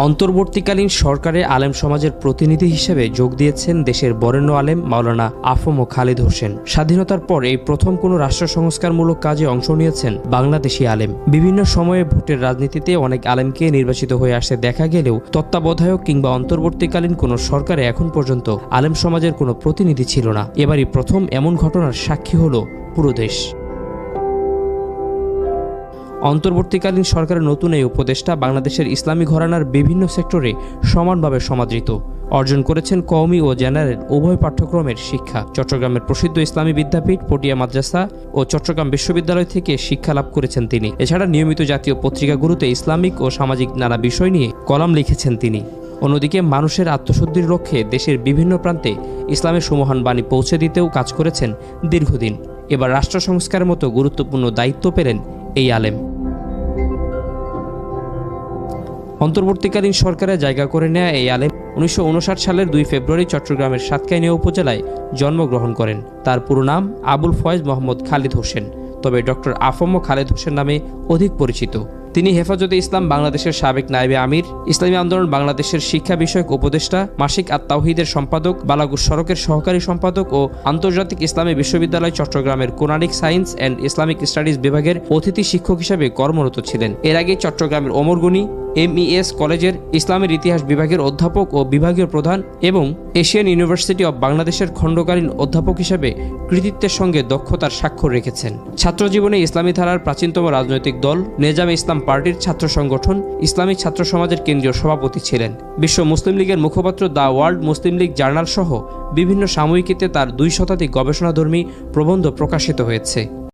অন্তর্বর্তীকালীন সরকারে আলেম সমাজের প্রতিনিধি হিসেবে যোগ দিয়েছেন দেশের বরেণ্য আলেম মাওলানা আফম খালিদ হোসেন। স্বাধীনতার পর এই প্রথম কোনো রাষ্ট্র সংস্কারমূলক কাজে অংশ নিয়েছেন বাংলাদেশি আলেম। বিভিন্ন সময়ে ভোটের রাজনীতিতে অনেক আলেমকে নির্বাচিত হয়ে আসতে দেখা গেলেও তত্ত্বাবধায়ক কিংবা অন্তর্বর্তীকালীন কোনো সরকারে এখন পর্যন্ত আলেম সমাজের কোনো প্রতিনিধি ছিল না। এবারই প্রথম এমন ঘটনার সাক্ষী হলো পুরো দেশ। অন্তর্বর্তীকালীন সরকারের নতুন এই উপদেষ্টা বাংলাদেশের ইসলামী ঘরানার বিভিন্ন সেক্টরে সমানভাবে সমাদৃত। অর্জন করেছেন কওমি ও জেনারেল উভয় পাঠ্যক্রমের শিক্ষা। চট্টগ্রামের প্রসিদ্ধ ইসলামী বিদ্যাপীঠ, পটিয়া মাদ্রাসা ও চট্টগ্রাম বিশ্ববিদ্যালয় থেকে শিক্ষা লাভ করেছেন তিনি। এছাড়া নিয়মিত জাতীয় পত্রিকাগুলোতে ইসলামিক ও সামাজিক নানা বিষয় নিয়ে কলাম লিখেছেন তিনি। অন্যদিকে মানুষের আত্মশুদ্ধির লক্ষ্যে দেশের বিভিন্ন প্রান্তে ইসলামের সুমহান বাণী পৌঁছে দিতেও কাজ করেছেন দীর্ঘদিন। এবার রাষ্ট্র সংস্কারের মতো গুরুত্বপূর্ণ দায়িত্ব পেলেন এই আলেম। অন্তর্বর্তীকালীন সরকারে জায়গা করে নেয়া এই আলেম 1959 সালের 2 ফেব্রুয়ারি চট্টগ্রামের সাতকাইনিয়া উপজেলায় জন্মগ্রহণ করেন। তার পুরো নাম আবুল ফয়েজ মোহাম্মদ খালিদ হোসেন, তবে ডক্টর আফম খালিদ হোসেন নামে অধিক পরিচিত। তিনি হেফাজতে ইসলাম বাংলাদেশের সাবেক নায়েবে আমির, ইসলামী আন্দোলন বাংলাদেশের শিক্ষা বিষয়ক উপদেষ্টা, মাসিক আত-তাওহীদের সম্পাদক, বালাগুস সড়কের সহকারী সম্পাদক ও আন্তর্জাতিক ইসলামী বিশ্ববিদ্যালয় চট্টগ্রামের Quranic science and Islamic studies বিভাগের অতিথি শিক্ষক হিসেবে কর্মরত ছিলেন। এর আগে চট্টগ্রামের ওমরগনি MES কলেজের ইসলামের ইতিহাস বিভাগের অধ্যাপক ও বিভাগীয় প্রধান এবং এশিয়ান ইউনিভার্সিটি অব বাংলাদেশের খণ্ডকালীন অধ্যাপক হিসেবে কৃতিত্বের সঙ্গে দক্ষতার স্বাক্ষর রেখেছেন। ছাত্রজীবনে ইসলামী ধারার প্রাচীনতম রাজনৈতিক দল নেজামে ইসলাম পার্টির ছাত্র সংগঠন ইসলামিক ছাত্র সমাজের কেন্দ্রীয় সভাপতি ছিলেন। বিশ্ব মুসলিম লীগের মুখপাত্র the world Muslim League journal সহ বিভিন্ন সাময়িকীতে তার 2 শতাধিক গবেষণাধর্মী প্রবন্ধ প্রকাশিত হয়েছে।